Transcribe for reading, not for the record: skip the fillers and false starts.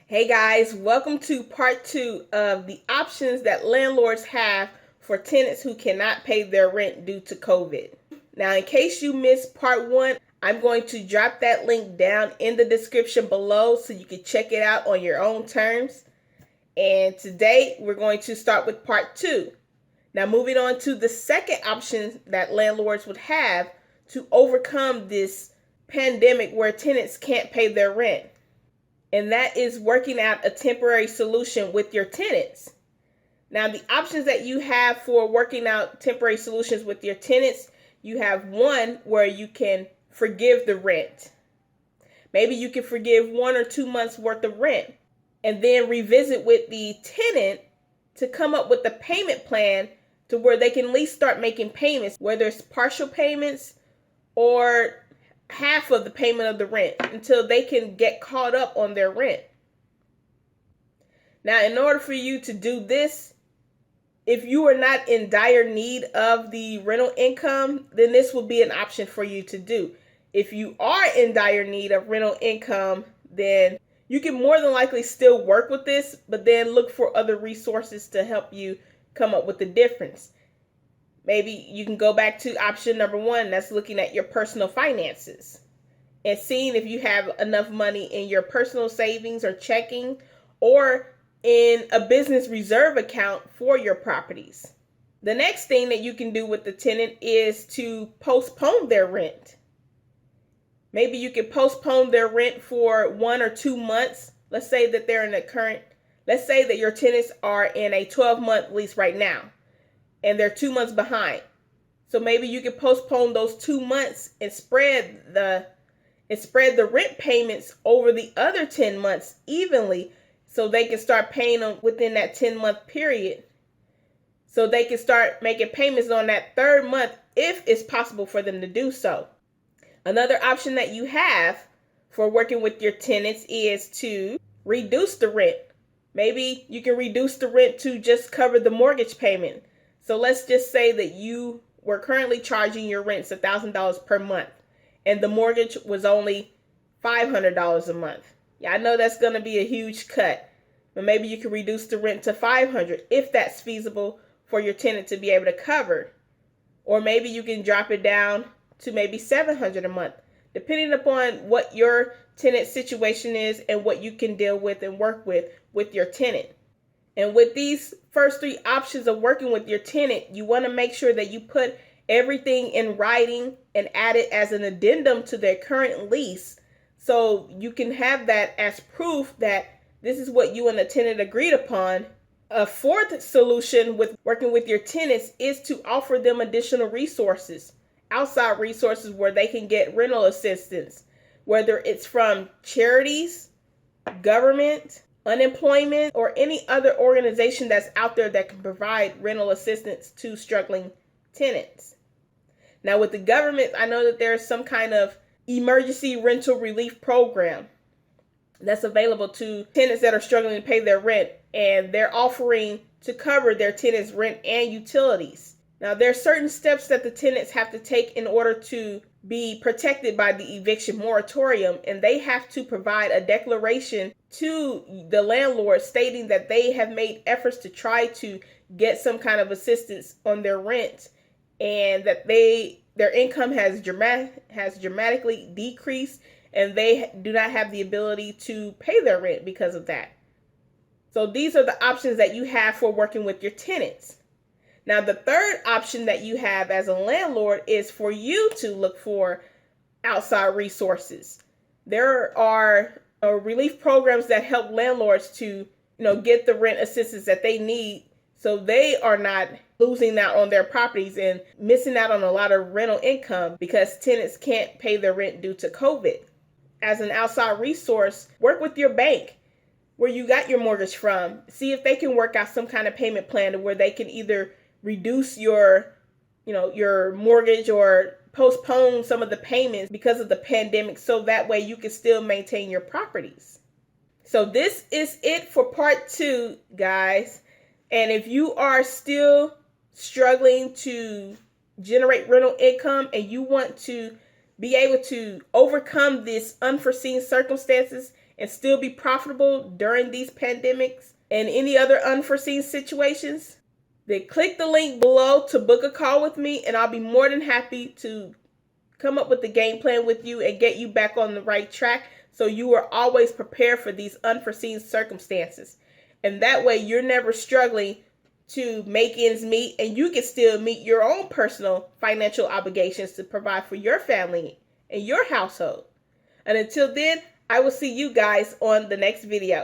Hey guys, welcome to part 2 of the options that landlords have for tenants who cannot pay their rent due to COVID. Now, in case you missed part 1, I'm going to drop that link down in the description below so you can check it out on your own terms. And today we're going to start with part 2. Now, moving on to the second option that landlords would have to overcome this pandemic where tenants can't pay their rent. And that is working out a temporary solution with your tenants. Now, the options that you have for working out temporary solutions with your tenants, you have one where you can forgive the rent. Maybe you can forgive 1 or 2 months worth of rent and then revisit with the tenant to come up with a payment plan to where they can at least start making payments, whether it's partial payments or half of the payment of the rent until they can get caught up on their rent. Now, in order for you to do this, if you are not in dire need of the rental income, then this will be an option for you to do. If you are in dire need of rental income, then you can more than likely still work with this, but then look for other resources to help you come up with the difference. Maybe you can go back to option number 1, that's looking at your personal finances and seeing if you have enough money in your personal savings or checking or in a business reserve account for your properties. The next thing that you can do with the tenant is to postpone their rent. Maybe you can postpone their rent for 1 or 2 months. Let's say that let's say that your tenants are in a 12-month lease right now and they're 2 months behind. So maybe you can postpone those 2 months and spread the rent payments over the other 10 months evenly so they can start paying them within that 10-month period. So they can start making payments on that 3rd month if it's possible for them to do so. Another option that you have for working with your tenants is to reduce the rent. Maybe you can reduce the rent to just cover the mortgage payment. So let's just say that you were currently charging your rents $1,000 per month and the mortgage was only $500 a month. Yeah, I know that's going to be a huge cut, but maybe you can reduce the rent to $500 if that's feasible for your tenant to be able to cover. Or maybe you can drop it down to maybe $700 a month, depending upon what your tenant situation is and what you can deal with and work with your tenant. And with these first 3 options of working with your tenant, you want to make sure that you put everything in writing and add it as an addendum to their current lease so you can have that as proof that this is what you and the tenant agreed upon. A 4th solution with working with your tenants is to offer them additional resources, outside resources where they can get rental assistance, whether it's from charities, government, unemployment, or any other organization that's out there that can provide rental assistance to struggling tenants. Now, with the government, I know that there's some kind of emergency rental relief program that's available to tenants that are struggling to pay their rent, and they're offering to cover their tenants' rent and utilities. Now, there are certain steps that the tenants have to take in order to be protected by the eviction moratorium, and they have to provide a declaration to the landlord stating that they have made efforts to try to get some kind of assistance on their rent and that their income has dramatically decreased and they do not have the ability to pay their rent because of that. So these are the options that you have for working with your tenants. Now, the 3rd option that you have as a landlord is for you to look for outside resources. There are relief programs that help landlords to, get the rent assistance that they need so they are not losing out on their properties and missing out on a lot of rental income because tenants can't pay their rent due to COVID. As an outside resource, work with your bank where you got your mortgage from. See if they can work out some kind of payment plan to where they can either reduce your mortgage or postpone some of the payments because of the pandemic so that way you can still maintain your properties. So this is it for part 2, guys. And if you are still struggling to generate rental income and you want to be able to overcome these unforeseen circumstances and still be profitable during these pandemics and any other unforeseen situations, then click the link below to book a call with me, and I'll be more than happy to come up with the game plan with you and get you back on the right track so you are always prepared for these unforeseen circumstances. And that way you're never struggling to make ends meet, and you can still meet your own personal financial obligations to provide for your family and your household. And until then, I will see you guys on the next video.